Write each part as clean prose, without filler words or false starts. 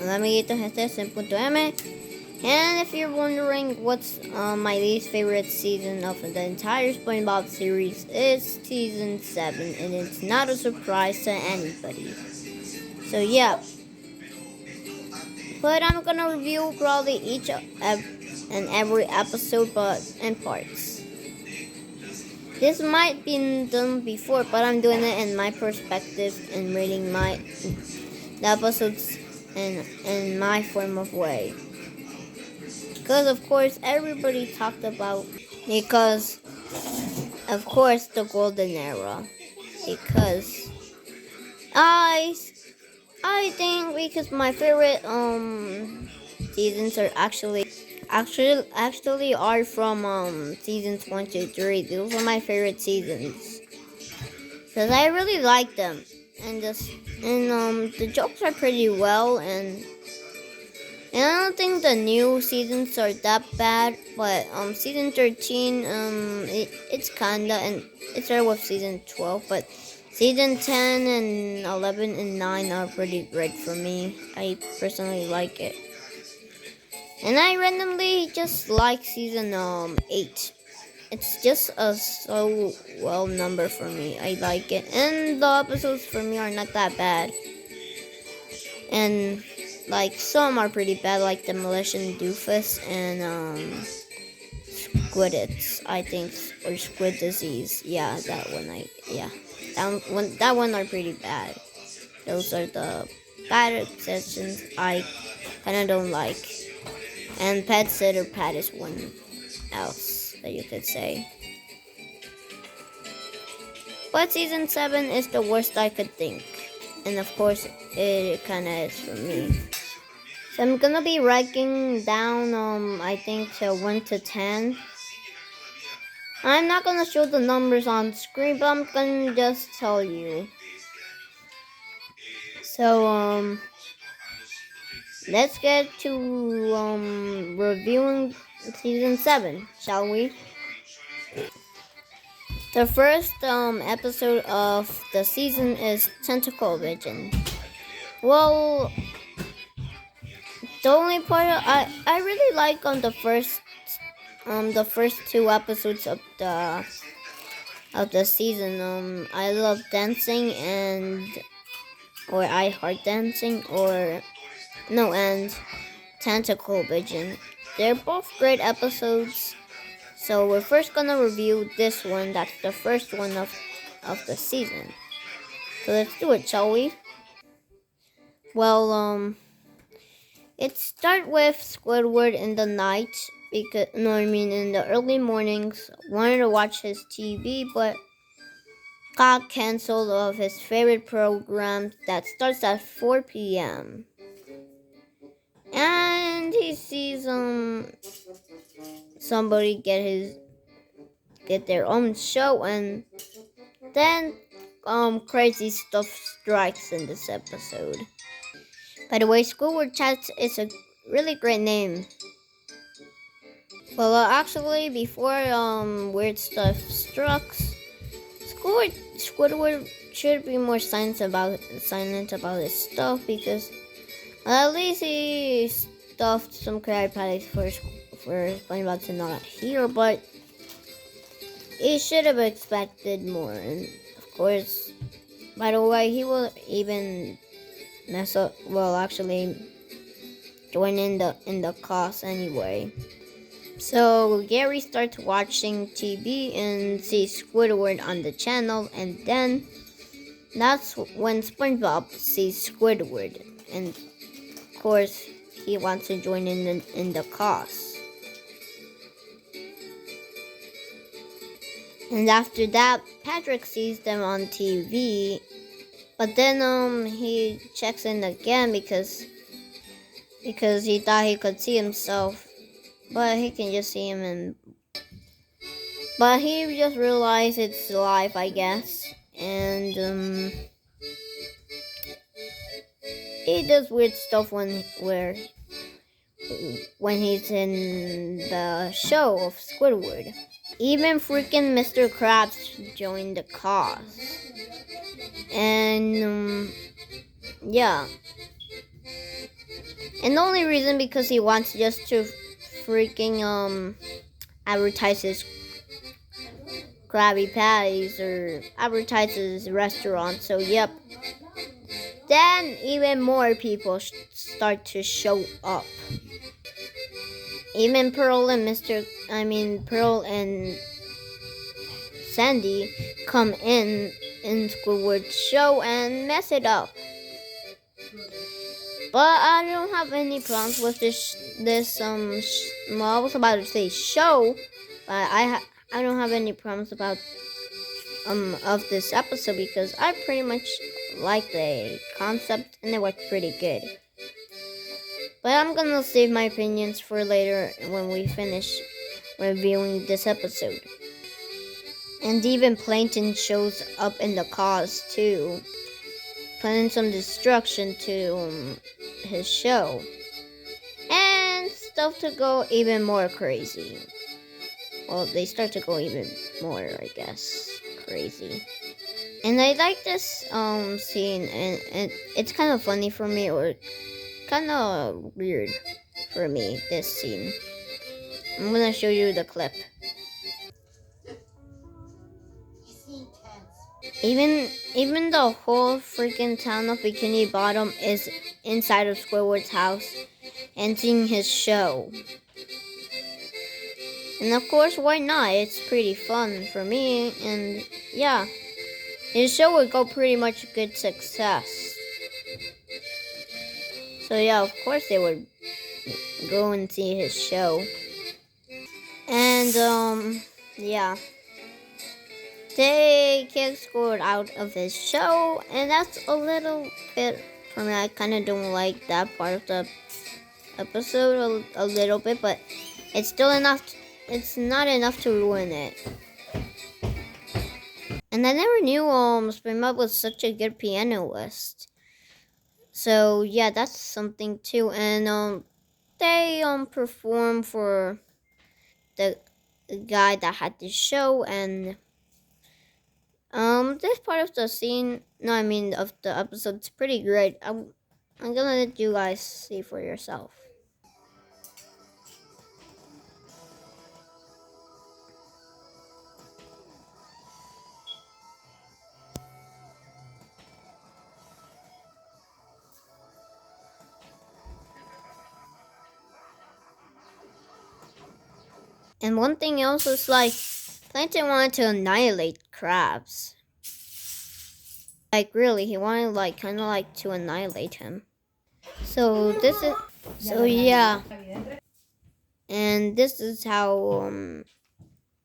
Let me amiguitos, este es punto M. And if you're wondering what's my least favorite season of the entire SpongeBob series, is season 7, and it's not a surprise to anybody. So yeah, but I'm gonna review probably each and every episode, but in parts. This might be done before, but I'm doing it in my perspective and reading the episodes in my form of way. Because of course everybody talked about of course the golden era. Because I think because my favorite seasons are actually are from seasons 1 to 3. Those are my favorite seasons because I really like them, and the jokes are pretty well, and I don't think the new seasons are that bad, but season 13 it's kinda, and it started with season 12, but season 10 and 11 and 9 are pretty great for me. I personally like it. And I randomly just like season 8. It's just a so well number for me. I like it. And the episodes for me are not that bad. And like some are pretty bad, like Demolition Doofus and Squidits, I think, or Squid Disease. Yeah, that one are pretty bad. Those are the bad sessions I kinda don't like. And Pet Sitter Pat is one else that you could say. But season 7 is the worst I could think. And of course, it kinda is for me. So I'm gonna be ranking down, I think to 1 to 10. I'm not gonna show the numbers on screen, but I'm gonna just tell you. So, let's get to, reviewing season 7, shall we? The first, episode of the season is Tentacle Vision. Well, the only part I really like on the first 2 episodes of the season. I love dancing or I heart dancing and Tentacle Vision. They're both great episodes. So we're first gonna review this one. That's the first one of the season. So let's do it, shall we? Well, it starts with Squidward in the night in the early mornings, wanted to watch his TV, but got canceled of his favorite program that starts at 4 p.m. And he sees somebody get their own show, and then crazy stuff strikes in this episode. By the way, Squidward Chat is a really great name. Well, actually, before weird stuff strikes, Squidward should be more silent about his stuff, because at least he stuffed some Krabby Patties for SpongeBob to not hear, but he should have expected more. And of course, by the way, he will even actually join in the cause anyway. So Gary starts watching TV and sees Squidward on the channel, and then that's when SpongeBob sees Squidward, and of course he wants to join in the cause. And after that, Patrick sees them on TV, but then he checks in again because he thought he could see himself, but he can just see him, but he just realized it's live, I guess. And he does weird stuff when he's in the show of Squidward. Even freaking Mr. Krabs joined the cause. And yeah. And the only reason because he wants just to freaking advertise his Krabby Patties or advertise his restaurant. So yep. Then even more people start to show up. Even Pearl and Pearl and Sandy come in Squidward's show and mess it up. But I don't have any problems with I was about to say show, but I don't have any problems about of this episode because I pretty much like the concept and it worked pretty good. But I'm gonna save my opinions for later when we finish reviewing this episode. And even Plankton shows up in the cause too, putting some destruction to his show. And stuff to go even more crazy. Well, they start to go even more, I guess, crazy. And I like this scene, and it's kind of funny for me, or kind of weird for me, this scene. I'm gonna show you the clip. Even the whole freaking town of Bikini Bottom is inside of Squidward's house and seeing his show. And of course, why not? It's pretty fun for me, and yeah, his show would go pretty much good success. So yeah, of course they would go and see his show. And yeah. They kick Squidward out of his show, and that's a little bit for me. I kind of don't like that part of the episode a little bit, but it's still enough. It's not enough to ruin it. And I never knew SpongeBob was such a good pianist. So yeah, that's something too. And they perform for the guy that had the show, and this part of the scene, of the episode's pretty great. I'm gonna let you guys see for yourself. And one thing else is like, Plankton wanted to annihilate crabs. Like really, he wanted kind of to annihilate him. So yeah. And this is how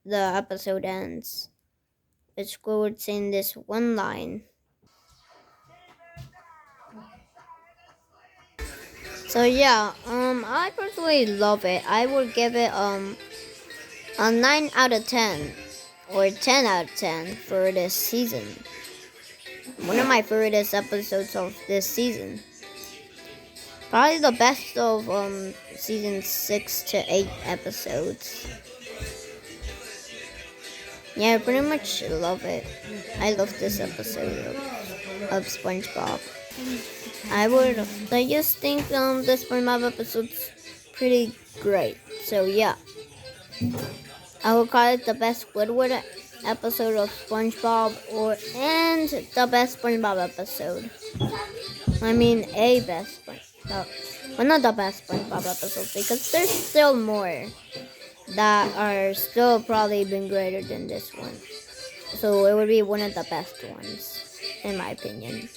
the episode ends. It's Squidward saying this one line. So yeah, I personally love it. I would give it a 9 out of 10 or 10 out of 10 for this season. One of my favorite episodes of this season. Probably the best of season 6 to 8 episodes. Yeah, I pretty much love it. I love this episode of SpongeBob. I just think the SpongeBob episode's pretty great. So yeah, I would call it the best Squidward episode of SpongeBob, and the best SpongeBob episode. A best SpongeBob. Well, not the best SpongeBob episode, because there's still more that are still probably been greater than this one. So it would be one of the best ones, in my opinion.